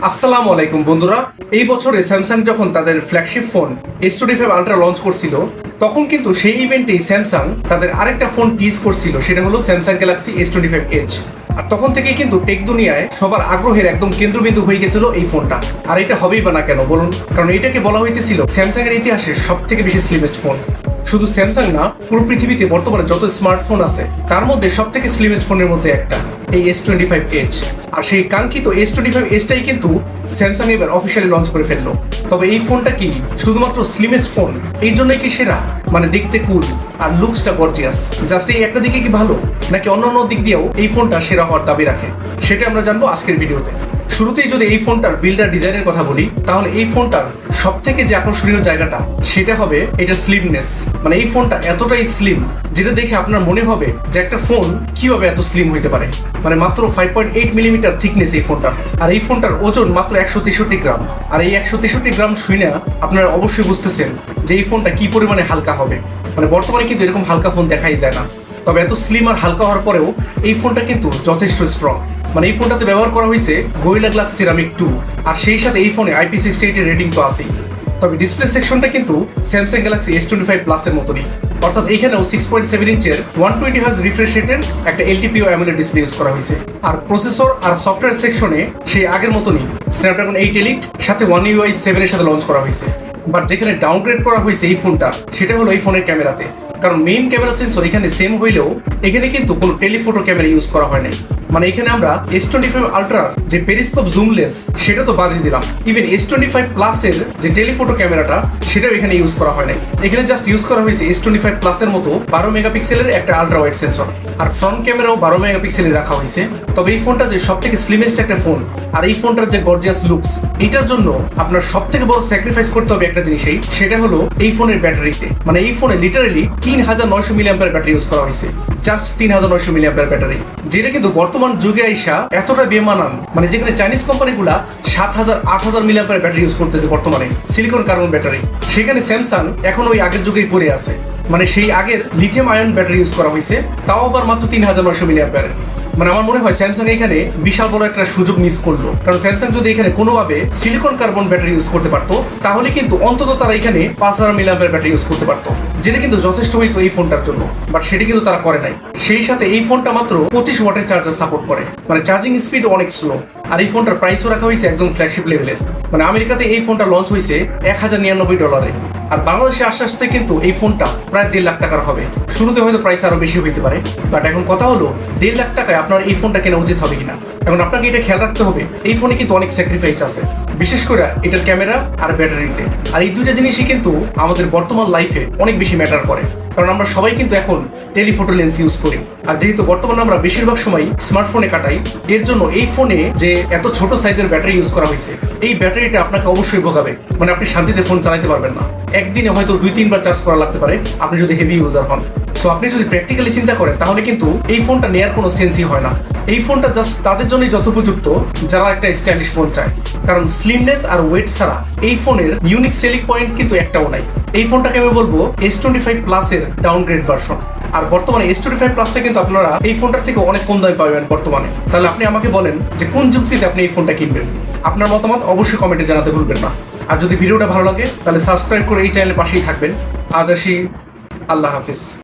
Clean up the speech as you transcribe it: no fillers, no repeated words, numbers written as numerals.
আসসালামু আলাইকুম বন্ধুরা। এই বছরে স্যামসাং যখন তাদের flagship phone S25 ultra launch করছিল, তখন কিন্তু সেই ইভেন্টেই স্যামসাং তাদের আরেকটা ফোন টিজ করছিল, সেটা হলো স্যামসাং গ্যালাক্সি S25 এজ। আর তখন থেকেই কিন্তু টেক দুনিয়ায় সবার আগ্রহের একদম কেন্দ্রবিন্দু হয়ে গেছিল এই ফোনটা। আর এটা হবেই বা না কেন বলুন, কারণ এটাকে বলা হইতেছিল স্যামসাং এর ইতিহাসের সব থেকে বেশি স্লিমেস্ট ফোন। শুধু স্যামসাং না, পুরো পৃথিবীতে বর্তমানে যত স্মার্টফোন আছে তার মধ্যে সব থেকে স্লিমেস্ট ফোনের মধ্যে একটা এই S25 এজ। আর সেই কাঙ্ক্ষিত S25 এজটাই কিন্তু স্যামসাং এবার অফিসিয়ালি লঞ্চ করে ফেললো। তবে এই ফোনটা কি শুধুমাত্র স্লিমেস্ট ফোন এই জন্যই কি সেরা? মানে দেখতে কুল আর লুকসটা গর্জিয়াস, জাস্ট এই একটা দিকে কি ভালো, নাকি অন্যান্য দিক দিয়েও এই ফোনটা সেরা হওয়ার দাবি রাখে, সেটা আমরা জানবো আজকের ভিডিওতে। শুরুতেই যদি এই ফোনটার বিল্ডার ডিজাইনের কথা বলি, তাহলে এই ফোনটার সব থেকে যে আকর্ষণীয় জায়গাটা সেটা হবে এটা স্লিমনেস। মানে এই ফোনটা এতটাই স্লিম যেটা দেখে আপনার মনে হবে যে একটা ফোন কিভাবে এত স্লিম হইতে পারে। মানে মাত্র 5.8 মিলিমিটার থিকনেস এই ফোনটার, আর এই ফোনটার ওজন মাত্র 163 গ্রাম। আর এই 163 গ্রাম শুনে আপনারা অবশ্যই বুঝতেছেন যে এই ফোনটা কি পরিমাণে হালকা হবে। মানে বর্তমানে কিন্তু এরকম হালকা ফোন দেখাই যায় না। তবে এত স্লিম আর হালকা হওয়ার পরেও এই ফোনটা কিন্তু যথেষ্ট স্ট্রং। মানে এই ফোনটাতে ব্যবহার করা হয়েছে গরিলা গ্লাস সিরামিক 2, আর সেই সাথে এই ফোনে IP68 এর রেটিং তো আছেই। তবে ডিসপ্লে সেকশনটা কিন্তু স্যামসাং গ্যালাক্সি S25 প্লাস এর মতনই, অর্থাৎ এখানেও 6.7 ইঞ্চের 120 হার্জ রিফ্রেশ রেটের একটা LTPO AMOLED ডিসপ্লে ইউজ করা হয়েছে। আর প্রসেসর আর সফটওয়্যার সেকশনে সেই আগের মতনই স্ন্যাপড্রাগন 8 এলিট সাথে One UI 7 এর সাথে লঞ্চ করা হয়েছে। বাট যেখানে ডাউনগ্রেড করা হয়েছে এই ফোনটা, সেটা হলো এই ফোনের ক্যামেরাতে। কারণ মেইন ক্যামেরা সেন্সর এখানে সেম হইলেও এখানে কিন্তু কোনো টেলিফোটো ক্যামেরা ইউজ করা হয় নাই। মানে এখানে আমরা S25 আলট্রার যে পেরিস্কোপ জুম লেন্স সেটা তো বাদই দিলাম, ইভেন S25 প্লাসের যে টেলিফোটো ক্যামেরাটা সেটাও এখানে ইউজ করা হয় নাই। এখানে জাস্ট ইউজ করা হয়েছে S25 প্লাসের মতো 12 মেগাপিক্সেলের একটা আলট্রা ওয়াইড সেন্সর, আর ফ্রন্ট ক্যামেরাও 12 মেগাপিক্সেলের রাখা হয়েছে। তবে এই ফোনটা যে সব থেকে স্লিমেস্ট একটা ফোন, আর এই ফোনটার যে গর্জিয়াস লুকস, এটার জন্য আপনার সব থেকে বড় স্যাক্রিফাইস করতে হবে একটা জিনিসই, সেটা হলো এই ফোনের ব্যাটারিতে। মানে এই ফোনে লিটারালি 3900 মিলিঅ্যাম্পিয়ার ব্যাটারি ইউজ করা হয়েছে, জাস্ট 3900 মিলিঅ্যাম্পিয়ার ব্যাটারি, যেটা কিন্তু বর্তমান যুগে আইসা এতটা বেমানান। মানে যেখানে চাইনিজ কোম্পানিগুলা 7000-8000 মিলিঅ্যাম্পিয়ার ব্যাটারি ইউজ করতেছে বর্তমানে সিলিকন কার্বন ব্যাটারি, সেখানে স্যামসাং এখন ওই আগের যুগেই পড়ে আছে। মানে সেই আগের লিথিয়াম আয়ন ব্যাটারি ইউজ করা হয়েছে, তাও আবার মাত্র 3900 মিলিঅ্যাম্পিয়ার। মানে আমার মনে হয় স্যামসাং এখানে বিশাল বড় একটা সুযোগ মিস করলো। কারণ স্যামসাং যদি এখানে কোনোভাবে সিলিকন কার্বন ব্যাটারি ইউজ করতে পারতো, তাহলে কিন্তু অন্তত তারা এখানে 5000 মিলিঅ্যাম্পিয়ার ব্যাটারি ইউজ করতে পারতো, যেটা কিন্তু যথেষ্ট হইতো এই ফোনটার জন্য। বাট সেটা কিন্তু তারা করে নাই। সেই সাথে এই ফোনটা মাত্র 25 ওয়াটের চার্জার সাপোর্ট করে, মানে চার্জিং স্পিড অনেক স্লো। আর এই ফোনটার প্রাইসও রাখা হয়েছে একদম ফ্ল্যাগশিপ লেভেলের। মানে আমেরিকাতে এই ফোনটা লঞ্চ হয়েছে $1099, আর বাংলাদেশে আস্তে আস্তে কিন্তু এই ফোনটা প্রায় 1.5 লাখ টাকার হবে। শুরুতে হয়তো প্রাইস আরো বেশি হইতে পারে, বাট এখন কথা হলো 1.5 লাখ টাকায় আপনার এই ফোনটা কেনা উচিত হবে কিনা। এখন আপনাকে এটা খেয়াল রাখতে হবে, এই ফোনে কিন্তু অনেক স্যাক্রিফাইস আছে, বিশেষ করে এটার ক্যামেরা আর ব্যাটারিতে। আর এই দুইটা জিনিসই কিন্তু আমাদের বর্তমান লাইফে অনেক বেশি ম্যাটার করে, কারণ আমরা সবাই কিন্তু এখন টেলিফোটো লেন্স ইউজ করি। আর যেহেতু বর্তমানে আমরা বেশিরভাগ সময় স্মার্টফোনে কাটাই, এর জন্য এই ফোনে যে এত ছোট সাইজের ব্যাটারি ইউজ করা হয়েছে, এই ব্যাটারিটা আপনাকে অবশ্যই ভোগাবে। মানে আপনি শান্তিতে ফোন চালাতে পারবেন না, একদিনে হয়তো 2-3 বার চার্জ করা লাগতে পারে আপনি যদি হেভি ইউজার হন। সো আপনি যদি প্র্যাকটিক্যালি চিন্তা করেন, তাহলে কিন্তু এই ফোনটা নেওয়ার কোনো সেন্সই হয় না। এই ফোনটা জাস্ট তাদের জন্যই যথোপযুক্ত যারা একটা স্টাইলিশ ফোন চায়, কারণ স্লিমনেস আর ওয়েট ছাড়া এই ফোনের ইউনিক সেলিং পয়েন্ট কিন্তু একটাও নাই। এই ফোনটাকে আমি বলবো S25 প্লাসের ডাউনগ্রেড ভার্সন। আর বর্তমানে S25 প্লাসটা কিন্তু আপনারা এই ফোনটার থেকে অনেক কম দামে পাবেন বর্তমানে। তাহলে আপনি আমাকে বলেন যে কোন যুক্তিতে আপনি এই ফোনটা কিনবেন। আপনার মতামত অবশ্যই কমেন্টে জানাতে ভুলবেন না। আর যদি ভিডিওটা ভালো লাগে তাহলে সাবস্ক্রাইব করে এই চ্যানেলের পাশেই থাকবেন। আজ আসি, আল্লাহ হাফিজ।